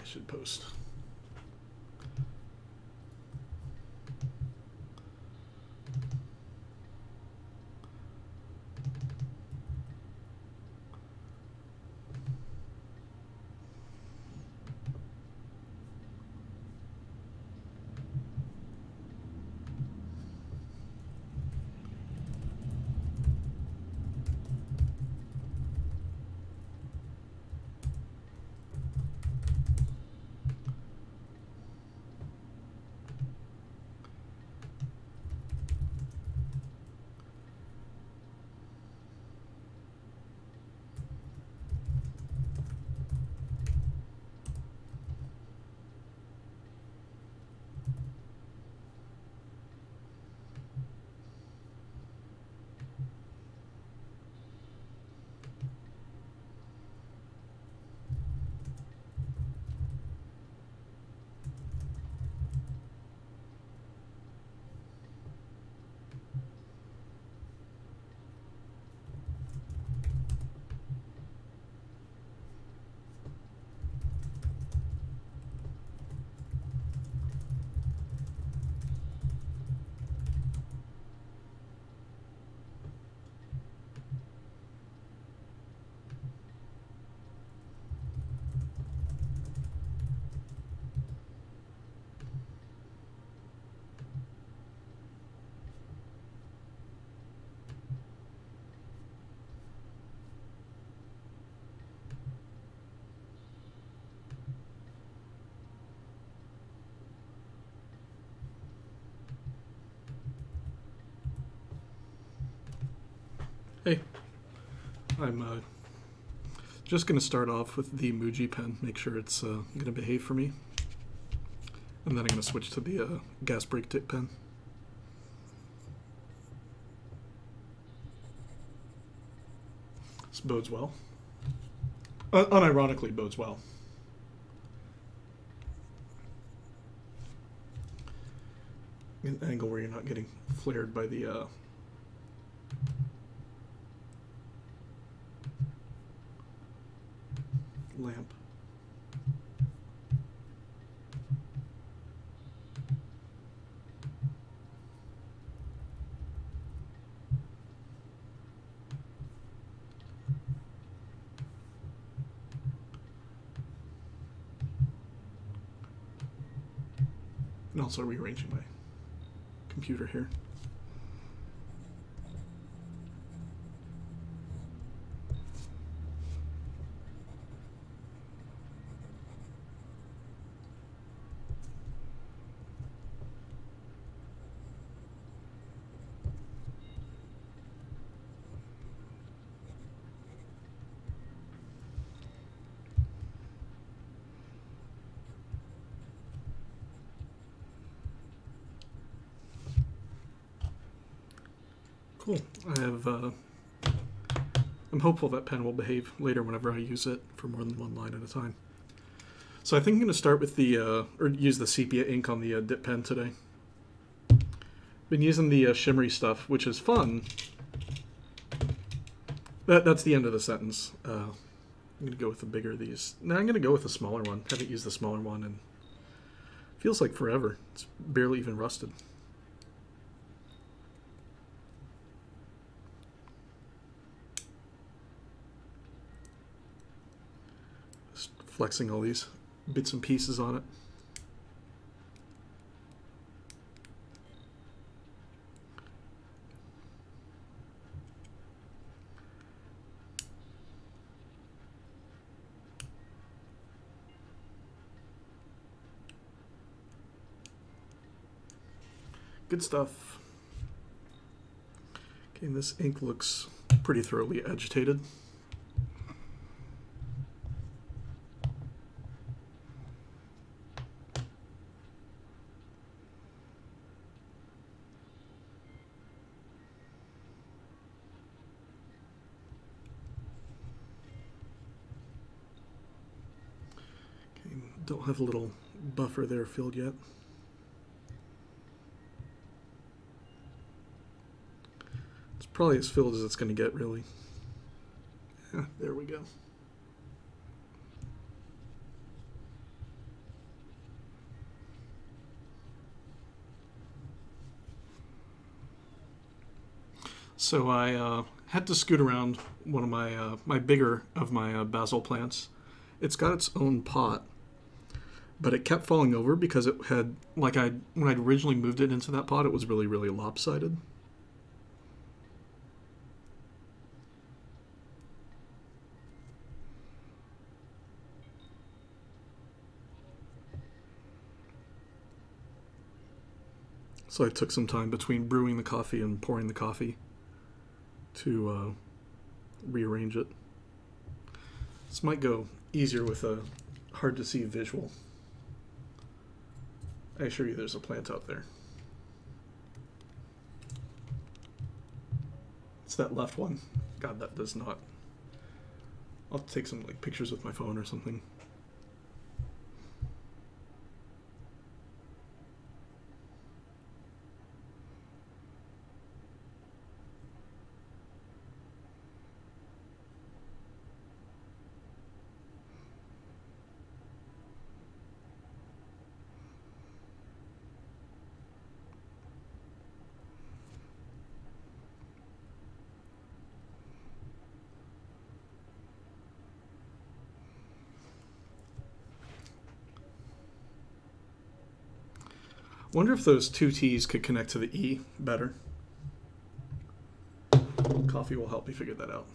should post. Hey, I'm just going to start off with the Muji pen, make sure it's going to behave for me. And then I'm going to switch to the gas brake tip pen. This bodes well. Unironically bodes well. An angle where you're not getting flared by the lamp. And also rearranging my computer here. Cool. I'm hopeful that pen will behave later whenever I use it for more than one line at a time. So I think I'm going to start with the, or use the sepia ink on the dip pen today. Been using the shimmery stuff, which is fun. That's the end of the sentence. I'm going to go with the bigger of these. No, I'm going to go with the smaller one. Haven't used the smaller one and feels like forever. It's barely even rusted. Flexing all these bits and pieces on it. Good stuff. Okay, and this ink looks pretty thoroughly agitated. Don't have a little buffer there filled yet. It's probably as filled as it's going to get, really. Yeah, there we go. So I had to scoot around one of my bigger of my basil plants. It's got its own pot, but it kept falling over because it had, like, when I'd originally moved it into that pot, it was really, really lopsided. So I took some time between brewing the coffee and pouring the coffee to rearrange it. This might go easier with a hard to see visual. I assure you there's a plant out there. It's that left one. God, that does not. I'll take some like pictures with my phone or something. Wonder if those two T's could connect to the E better. Coffee will help me figure that out.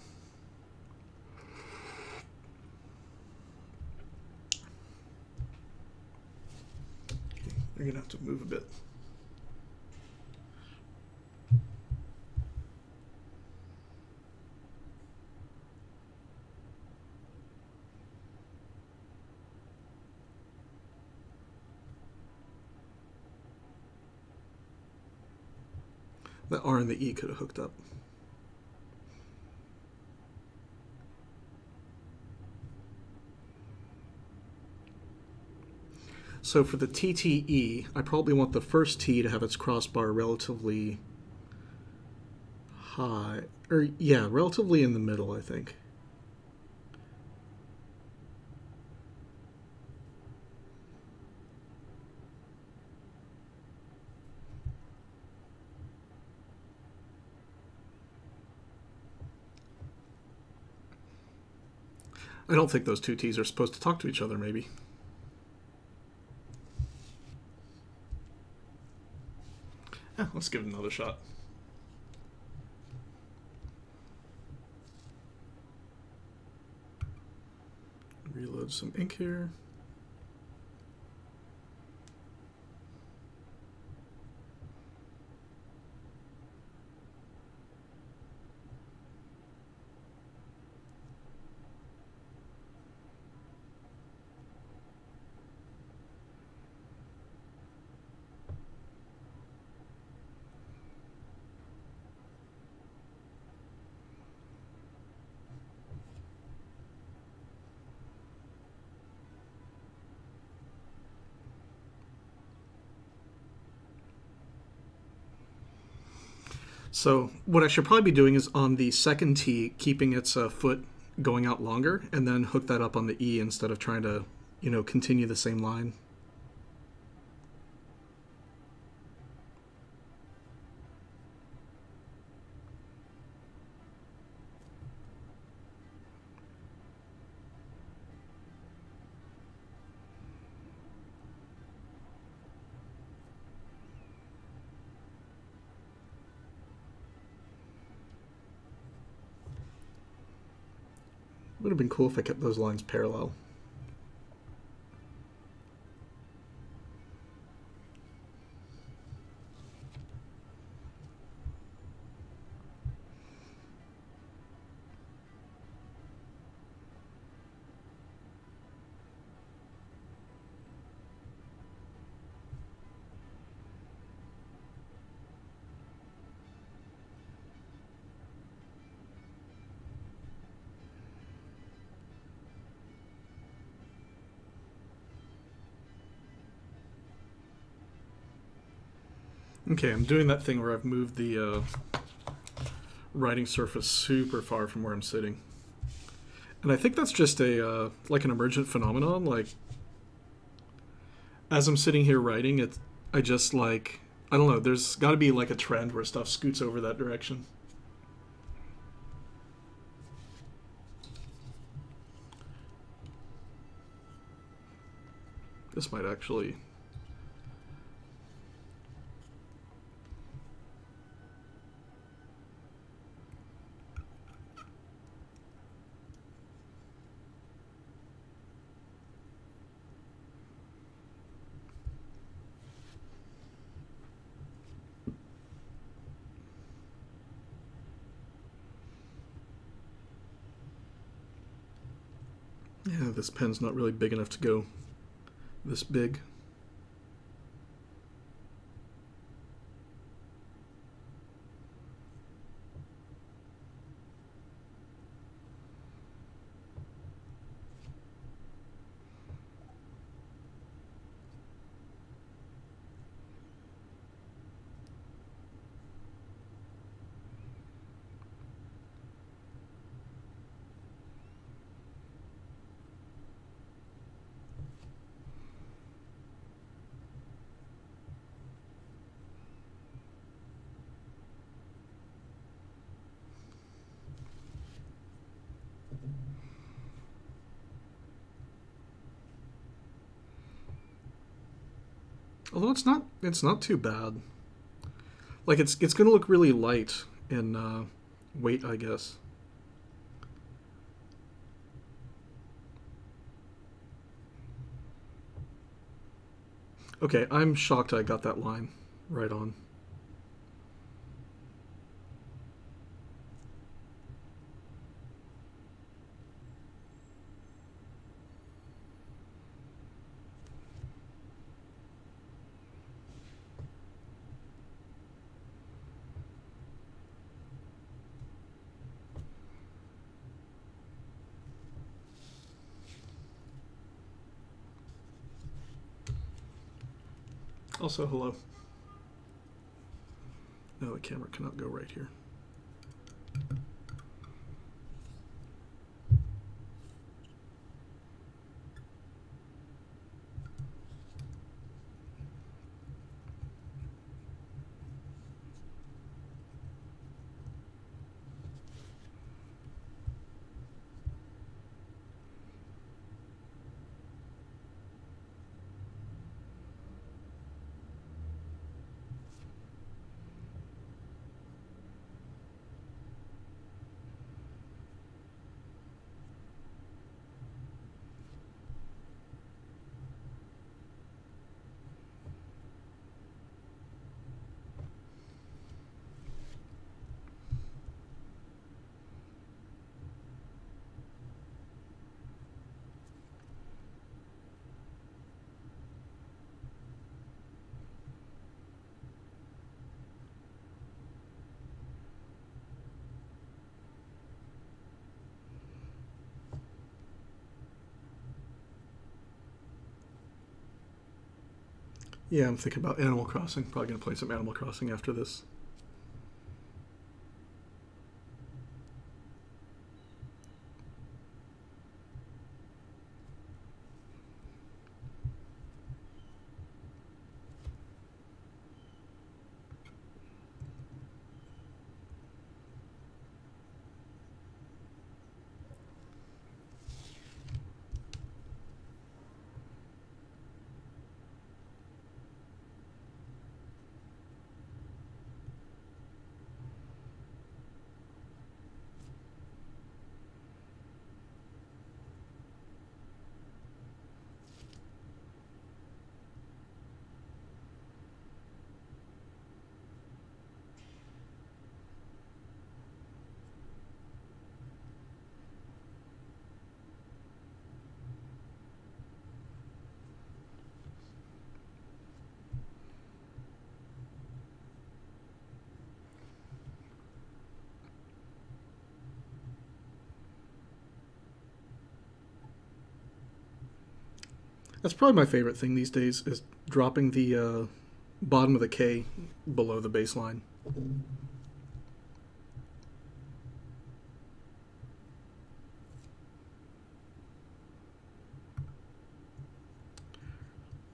Okay, you're gonna have to move a bit. The R and the E could have hooked up. So for the TTE, I probably want the first T to have its crossbar relatively high, or yeah, relatively in the middle, I think. I don't think those two T's are supposed to talk to each other, maybe. Yeah, let's give it another shot. Reload some ink here. So what I should probably be doing is on the second T, keeping its foot going out longer, and then hook that up on the E instead of trying to, you know, continue the same line. Would have been cool if I kept those lines parallel. Okay, I'm doing that thing where I've moved the writing surface super far from where I'm sitting. And I think that's just a like an emergent phenomenon. Like, as I'm sitting here writing, I just like, I don't know, there's got to be like a trend where stuff scoots over that direction. This might actually... Yeah, this pen's not really big enough to go this big. Although it's not too bad. Like it's gonna look really light in weight, I guess. Okay, I'm shocked I got that line right on. Also, hello. No, the camera cannot go right here. Yeah, I'm thinking about Animal Crossing. Probably gonna play some Animal Crossing after this. That's probably my favorite thing these days is dropping the bottom of the K below the baseline.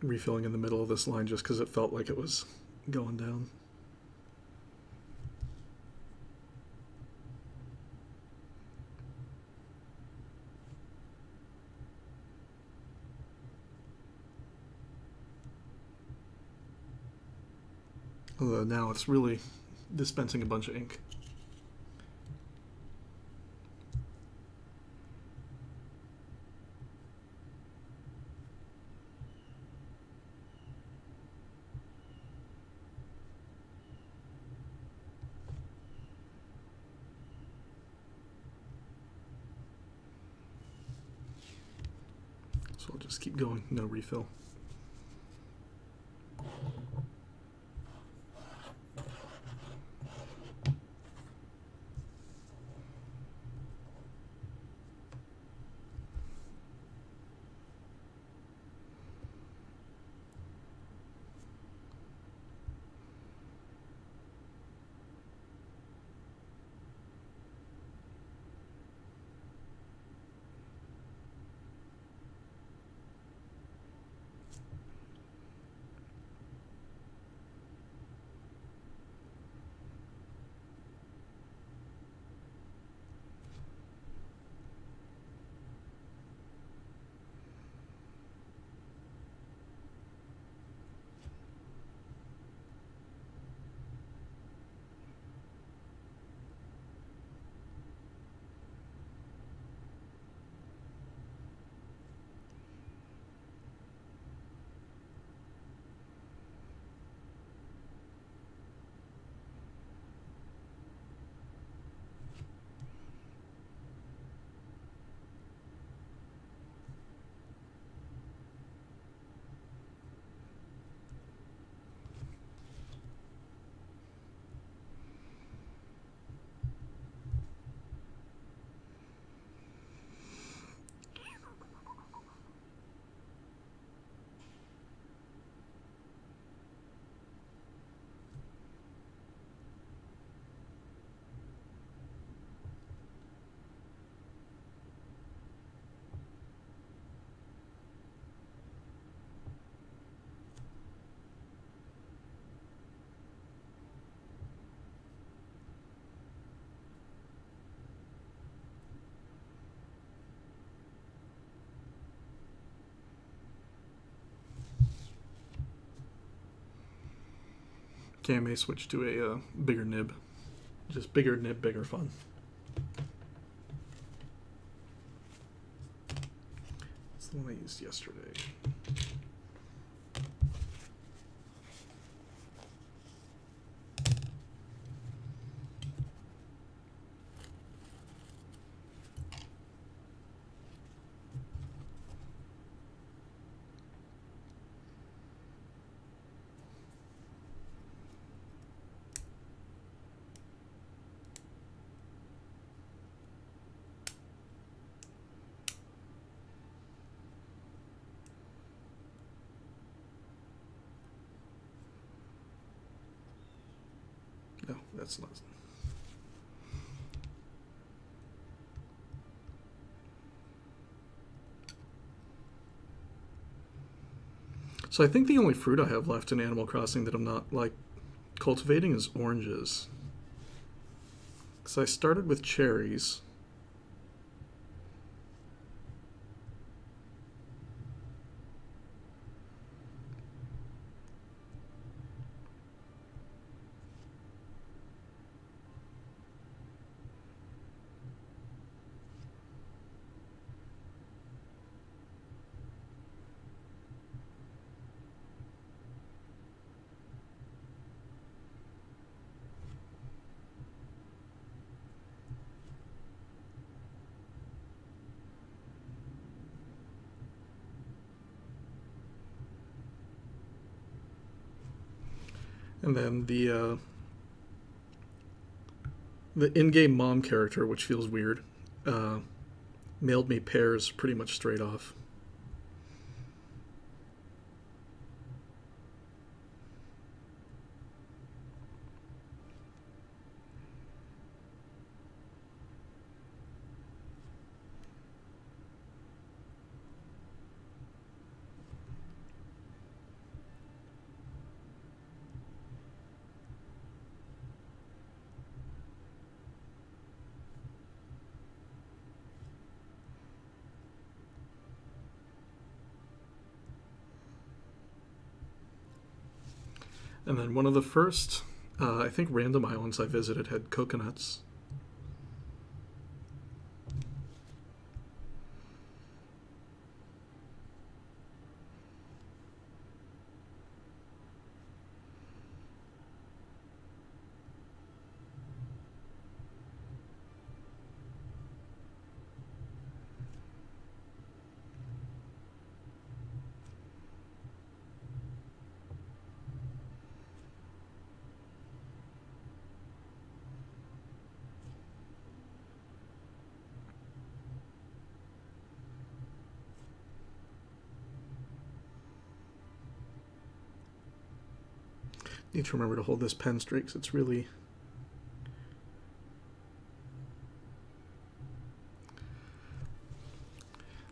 Refilling in the middle of this line just because it felt like it was going down. Although now it's really dispensing a bunch of ink. So I'll just keep going, no refill. Okay, I may switch to a bigger nib. Just bigger nib, bigger fun. It's the one I used yesterday. No, that's not. So I think the only fruit I have left in Animal Crossing that I'm not, like, cultivating is oranges. Because I started with cherries. And then the in-game mom character, which feels weird, mailed me pears pretty much straight off. And then one of the first, I think, random islands I visited had coconuts. Need to remember to hold this pen straight because it's really...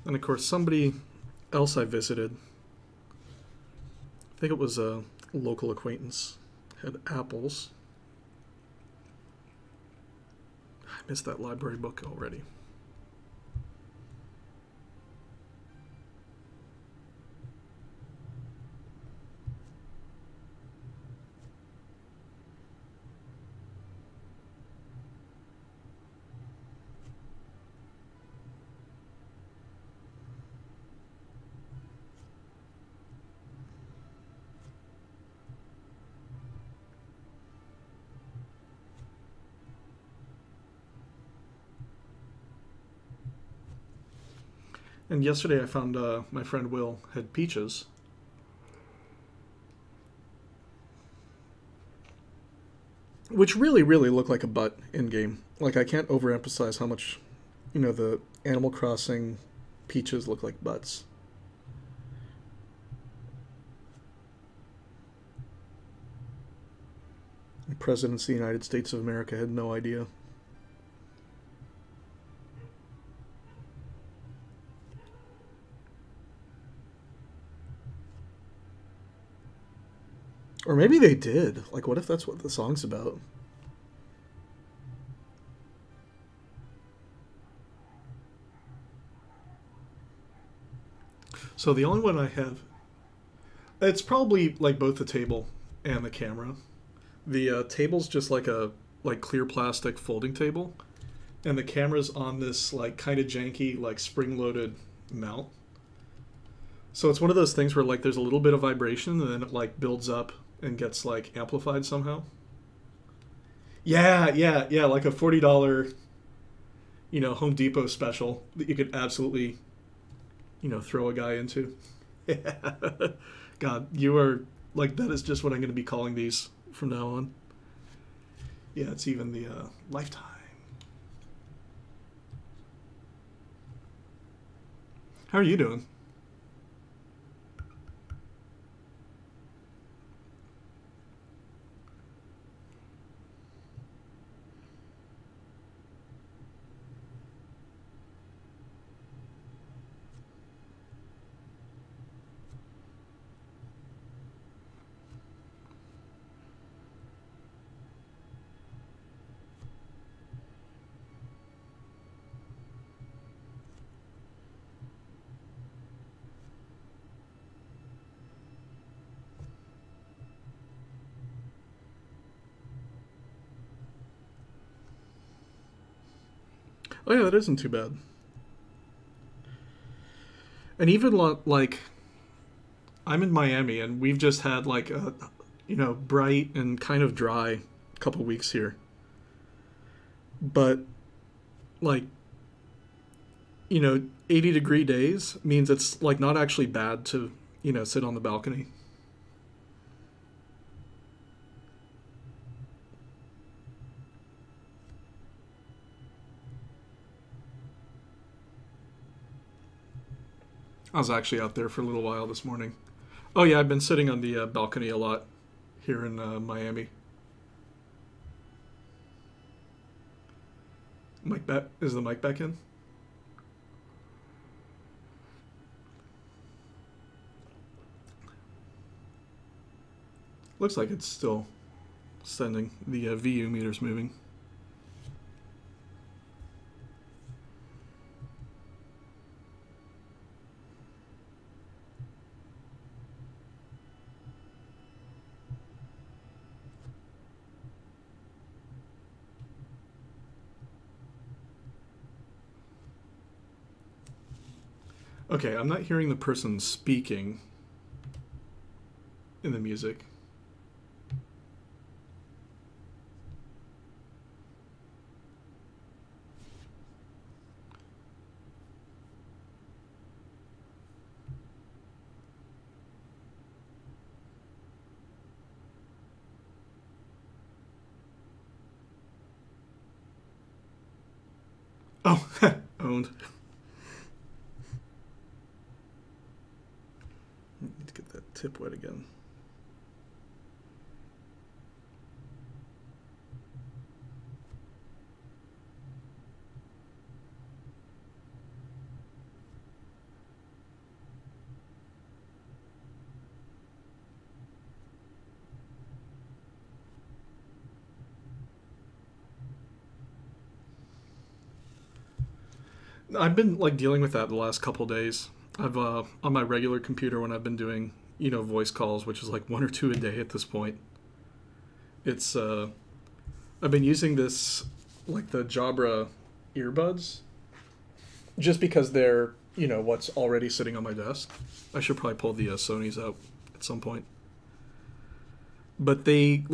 And of course, somebody else I visited, I think it was a local acquaintance, had apples. I missed that library book already. And yesterday I found my friend Will had peaches. Which really, really look like a butt in-game. Like, I can't overemphasize how much, you know, the Animal Crossing peaches look like butts. The President of the United States of America had no idea. Or maybe they did. Like, what if that's what the song's about? So the only one I have... It's probably, like, both the table and the camera. The table's just like a clear plastic folding table. And the camera's on this, like, kind of janky, like, spring-loaded mount. So it's one of those things where, like, there's a little bit of vibration and then it, like, builds up and gets, like, amplified somehow. Yeah, like a $40, you know, Home Depot special that you could absolutely, you know, throw a guy into. Yeah. God, you are, like, that is just what I'm going to be calling these from now on. Yeah, it's even the lifetime. How are you doing? Oh yeah, that isn't too bad. And even like, I'm in Miami and we've just had like a, you know, bright and kind of dry couple weeks here. But like, you know, 80-degree days means it's like not actually bad to, you know, sit on the balcony. I was actually out there for a little while this morning. Oh yeah, I've been sitting on the balcony a lot here in Miami. Mic back? Is the mic back in? Looks like it's still sending. The VU meter's moving. Okay, I'm not hearing the person speaking in the music. Oh, owned. Need to get that tip wet again. I've been like dealing with that the last couple days. I've on my regular computer when I've been doing, voice calls, which is like one or two a day at this point. It's I've been using this like the Jabra earbuds just because they're, what's already sitting on my desk. I should probably pull the Sony's out at some point. But they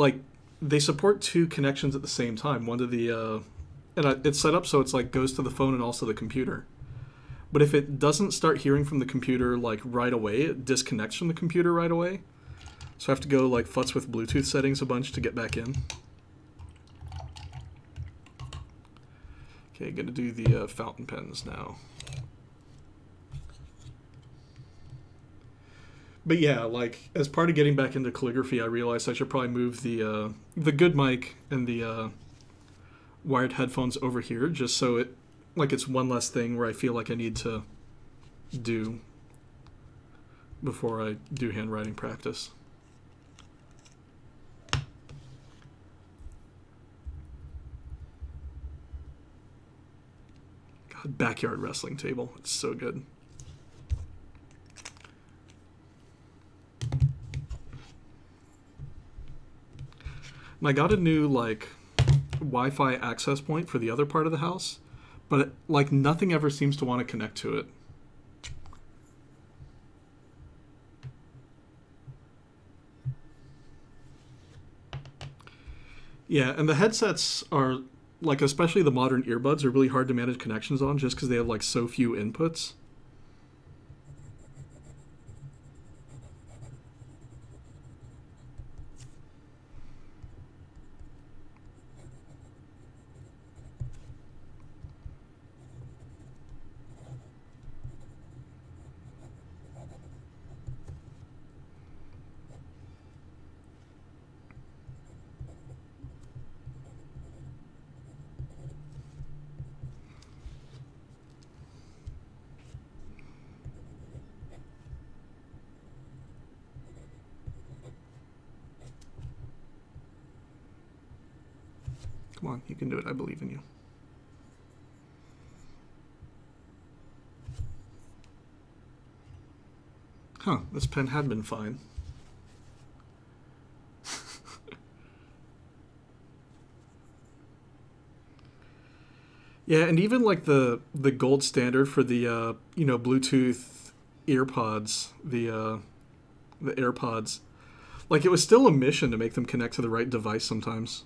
support two connections at the same time. One to the it's set up so it's like goes to the phone and also the computer. But if it doesn't start hearing from the computer like right away, it disconnects from the computer right away. So I have to go like futz with Bluetooth settings a bunch to get back in. Okay, gonna do the fountain pens now. But yeah, like as part of getting back into calligraphy, I realized I should probably move the good mic and the wired headphones over here, just so it's one less thing where I feel like I need to do before I do handwriting practice. God, backyard wrestling table. It's so good. And I got a new like Wi-Fi access point for the other part of the house, but like nothing ever seems to want to connect to it. Yeah, and the headsets are like, especially the modern earbuds, are really hard to manage connections on just because they have like so few inputs. Come on, you can do it. I believe in you. Huh, this pen had been fine. Yeah, and even like the gold standard for the Bluetooth earpods, the AirPods, like it was still a mission to make them connect to the right device sometimes.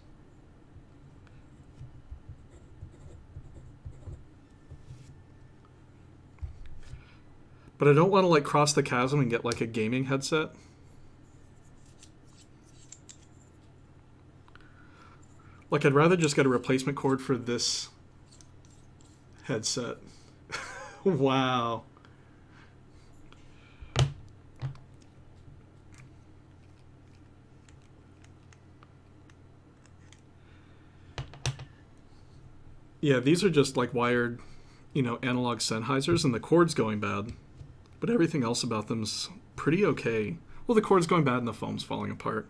But I don't want to like cross the chasm and get like a gaming headset. Like I'd rather just get a replacement cord for this headset. Wow. Yeah, these are just like wired, analog Sennheisers, and the cord's going bad. But everything else about them's pretty okay. Well, the cord's going bad and the foam's falling apart.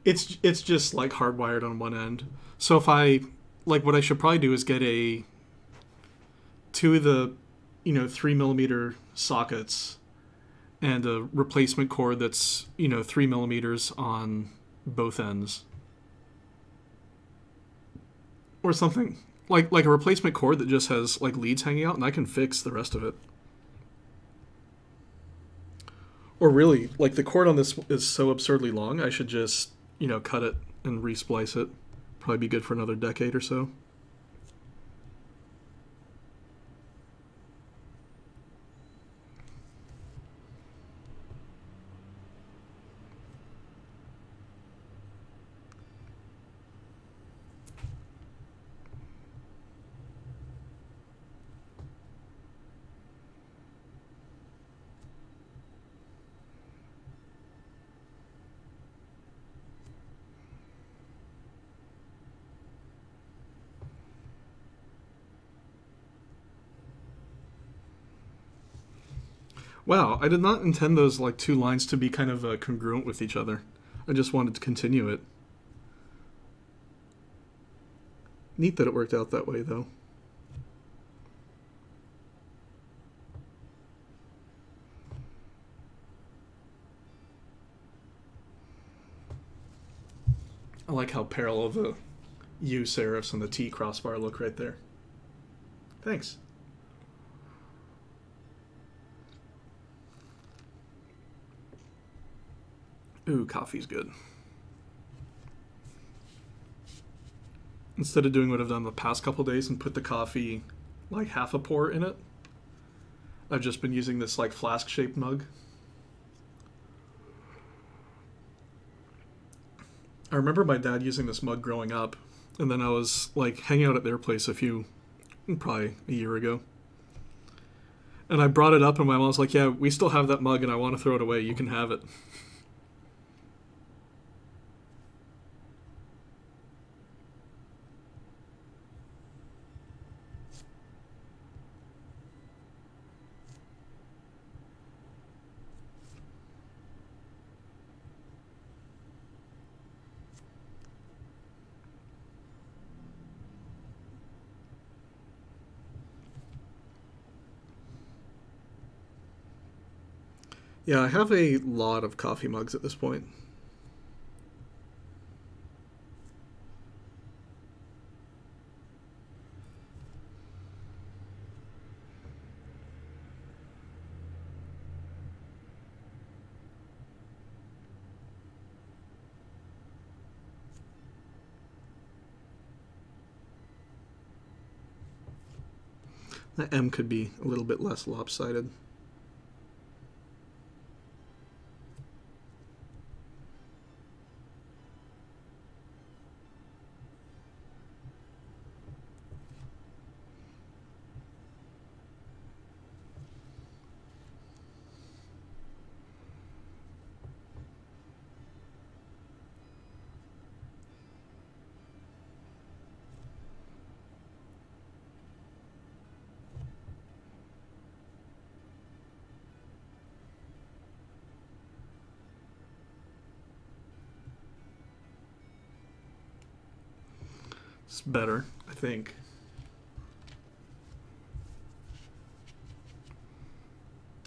It's just like hardwired on one end. So if I like, what I should probably do is get two of the 3mm sockets and a replacement cord that's 3mm on both ends, or something like a replacement cord that just has like leads hanging out, and I can fix the rest of it. Or really, like the cord on this is so absurdly long, I should just cut it and resplice it. Probably be good for another decade or so. Wow, I did not intend those like two lines to be kind of congruent with each other. I just wanted to continue it. Neat that it worked out that way, though. I like how parallel the U serifs and the T crossbar look right there. Thanks. Ooh, coffee's good. Instead of doing what I've done the past couple days and put the coffee like half a pour in it, I've just been using this like flask-shaped mug. I remember my dad using this mug growing up, and then I was like hanging out at their place probably a year ago. And I brought it up, and my mom was like, "Yeah, we still have that mug, and I want to throw it away. You can have it." Yeah, I have a lot of coffee mugs at this point. The M could be a little bit less lopsided. It's better, I think.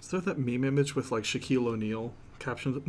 Is there that meme image with like Shaquille O'Neal captions?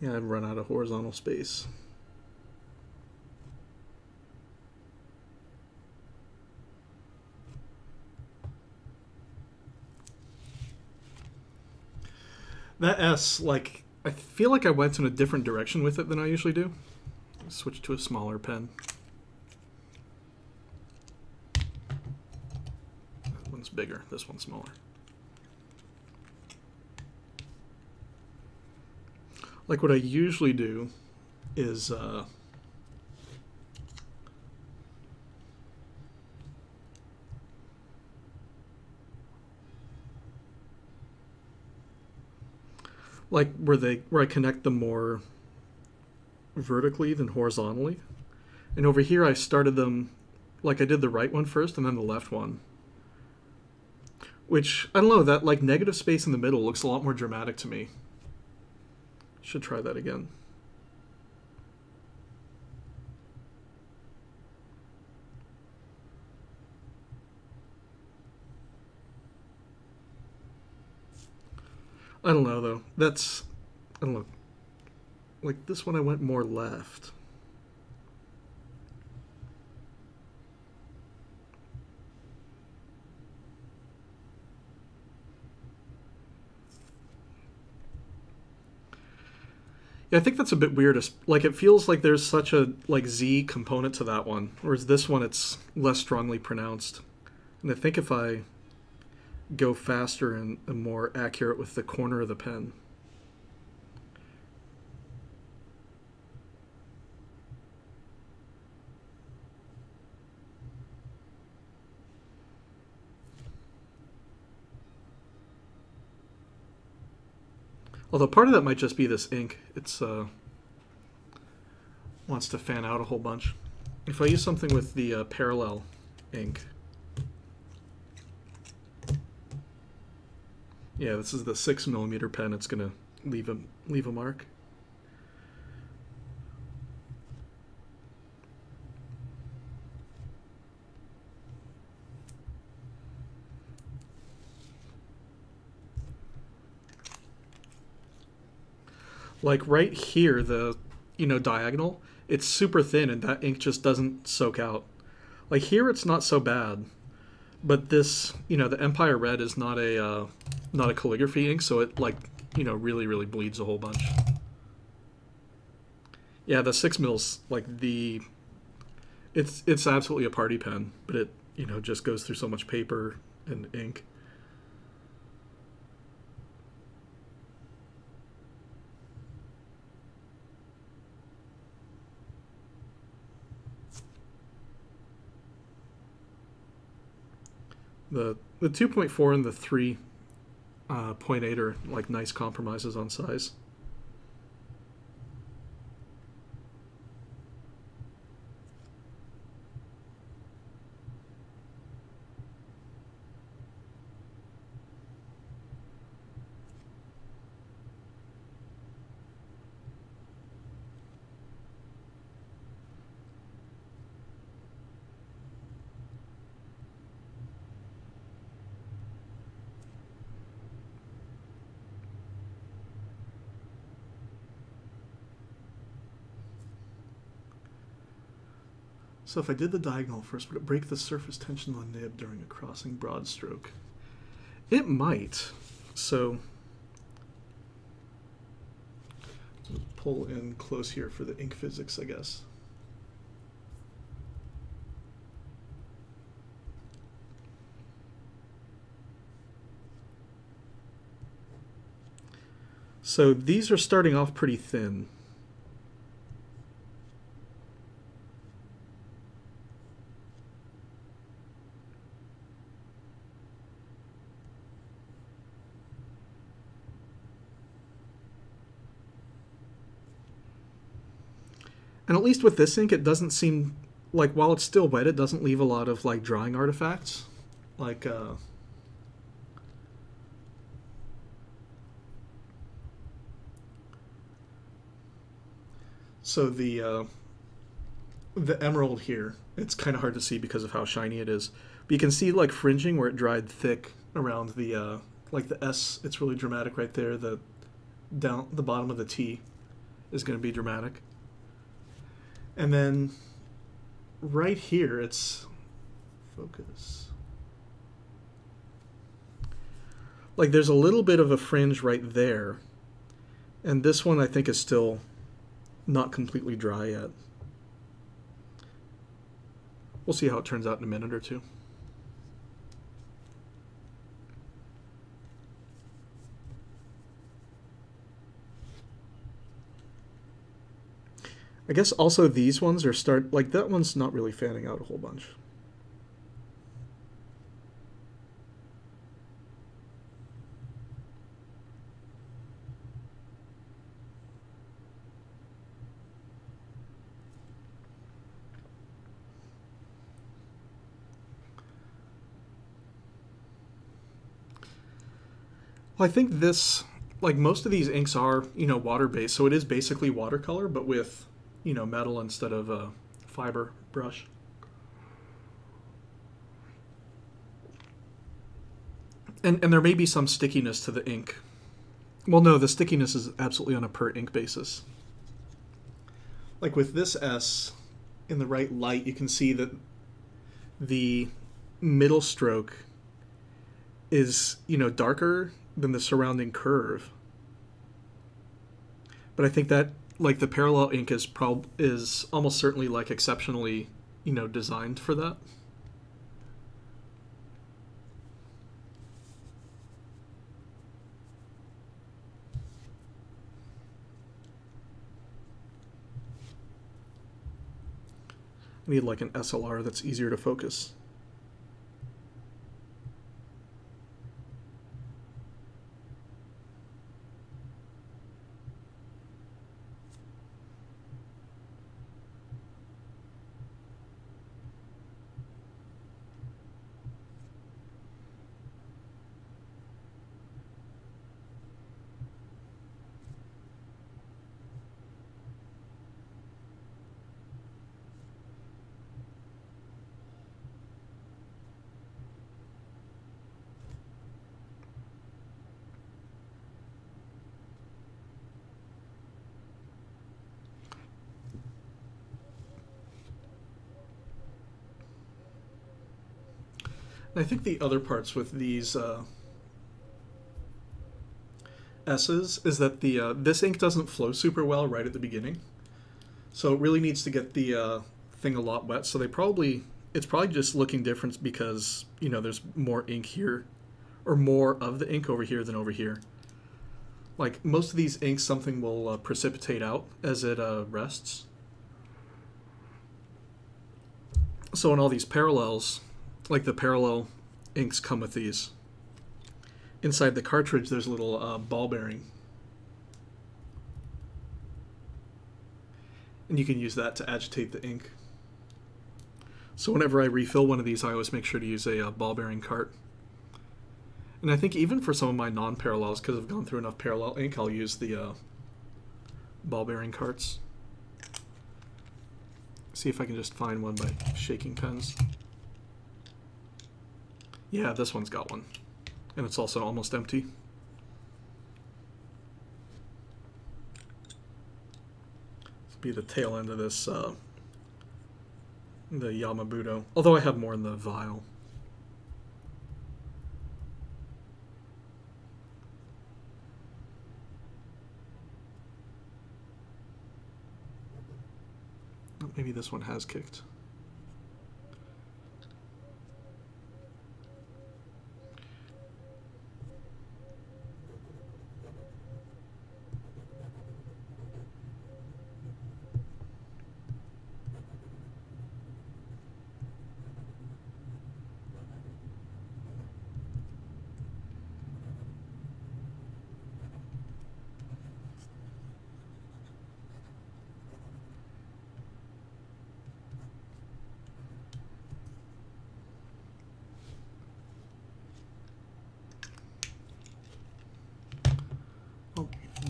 Yeah, I've run out of horizontal space. That S, like, I feel like I went in a different direction with it than I usually do. Switch to a smaller pen. That one's bigger, this one's smaller. Like what I usually do is like where I connect them more vertically than horizontally. And over here I started them like I did the right one first and then the left one. Which, I don't know, that like negative space in the middle looks a lot more dramatic to me. Should try that again. I don't know though. That's, I don't know. Like this one I went more left. Yeah, I think that's a bit weird. Like it feels like there's such a like Z component to that one, whereas this one it's less strongly pronounced. And I think if I go faster and more accurate with the corner of the pen. Although part of that might just be this ink. It's wants to fan out a whole bunch. If I use something with the parallel ink. Yeah, this is the 6mm pen. It's gonna leave a mark. Like right here, the diagonal, it's super thin and that ink just doesn't soak out. Like here, it's not so bad, but this, the Empire Red is not a calligraphy ink, so it like really bleeds a whole bunch. Yeah, the 6mm like it's absolutely a party pen, but it just goes through so much paper and ink. The 2.4 and the 3.8 are like nice compromises on size. So if I did the diagonal first, would it break the surface tension on the nib during a crossing broad stroke? It might. So pull in close here for the ink physics, I guess. So these are starting off pretty thin. And at least with this ink, it doesn't seem like, while it's still wet, it doesn't leave a lot of like drying artifacts. Like, so the emerald here, it's kind of hard to see because of how shiny it is. But you can see like fringing where it dried thick around the like the S. It's really dramatic right there. The bottom of the T. is going to be dramatic. And then right here, it's focus. Like there's a little bit of a fringe right there. And this one I think is still not completely dry yet. We'll see how it turns out in a minute or two. I guess also these ones are like that one's not really fanning out a whole bunch. Well, I think this, like most of these inks are, water-based, so it is basically watercolor, but with, metal instead of a fiber brush. And there may be some stickiness to the ink. Well, no, the stickiness is absolutely on a per ink basis. Like with this S, in the right light, you can see that the middle stroke is, darker than the surrounding curve. But I think that, like, the parallel ink is almost certainly, like, exceptionally, designed for that. I need, like, an SLR that's easier to focus. And I think the other parts with these S's is that the this ink doesn't flow super well right at the beginning, so it really needs to get the thing a lot wet. So it's probably just looking different because there's more ink here, or more of the ink over here than over here. Like most of these inks, something will precipitate out as it rests. So in all these parallels, like the parallel inks come with these. Inside the cartridge, there's a little ball bearing. And you can use that to agitate the ink. So whenever I refill one of these, I always make sure to use a ball bearing cart. And I think even for some of my non-parallels, because I've gone through enough parallel ink, I'll use the ball bearing carts. See if I can just find one by shaking pens. Yeah, this one's got one. And it's also almost empty. This will be the tail end of this, the Yamabudo. Although I have more in the vial. Oh, maybe this one has kicked.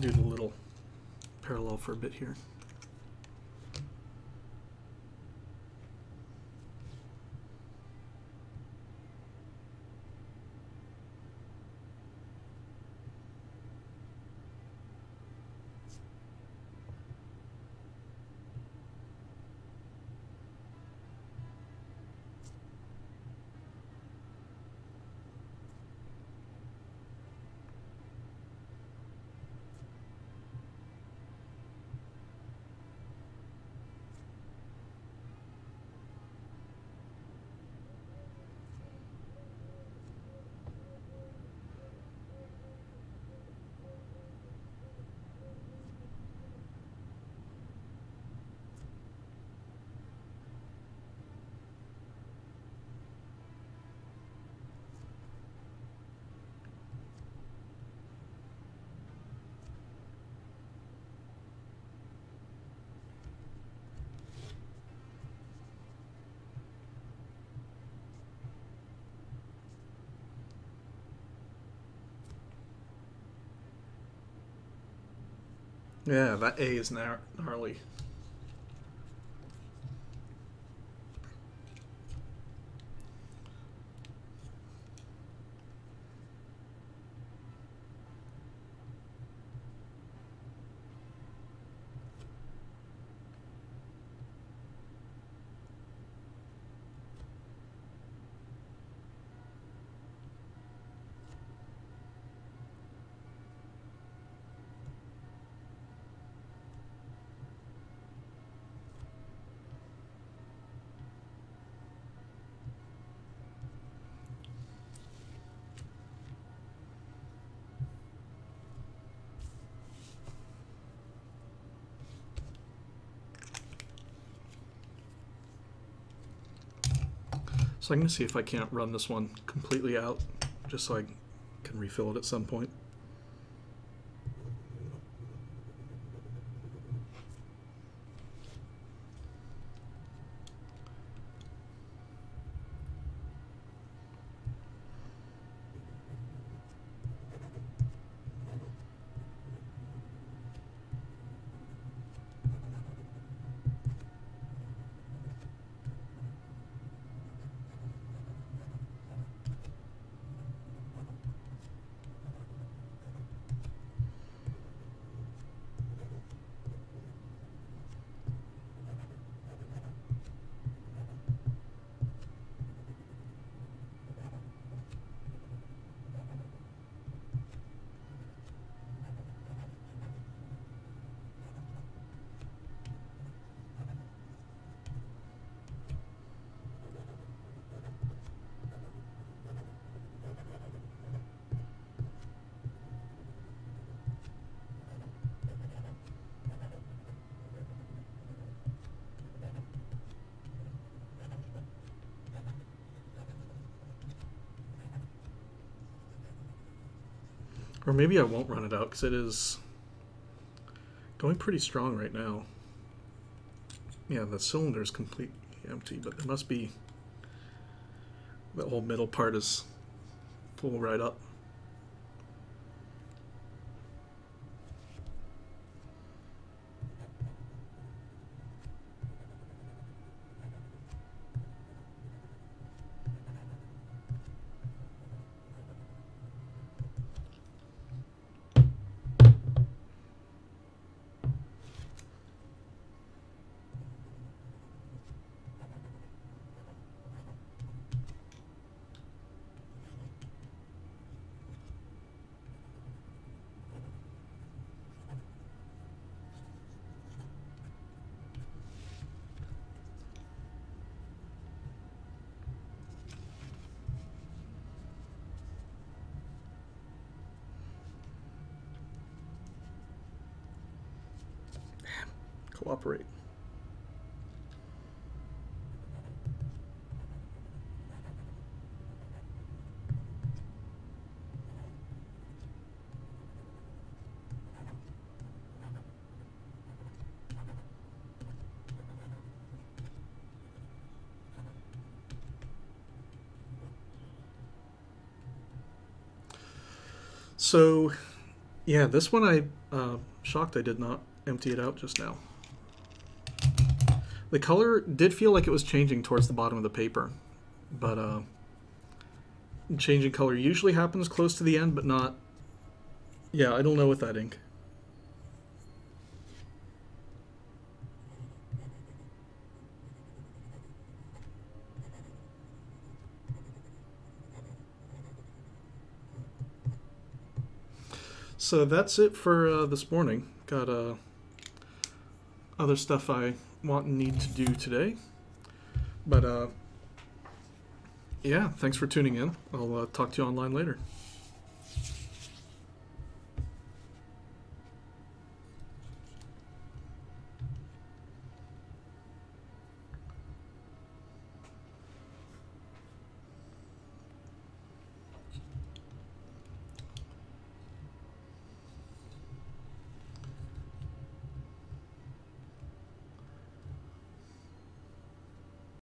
Do the little parallel for a bit here. Yeah, that A is gnarly. So I'm going to see if I can't run this one completely out, just so I can refill it at some point. Or maybe I won't run it out because it is going pretty strong right now. Yeah, the cylinder is completely empty, but there must be, the whole middle part is full right up. Cooperate. So, yeah, this one shocked I did not empty it out just now. The color did feel like it was changing towards the bottom of the paper, but changing color usually happens close to the end, but not. Yeah, I don't know with that ink. So that's it for this morning. Got other stuff I want and need to do today. But yeah, thanks for tuning in. I'll talk to you online later.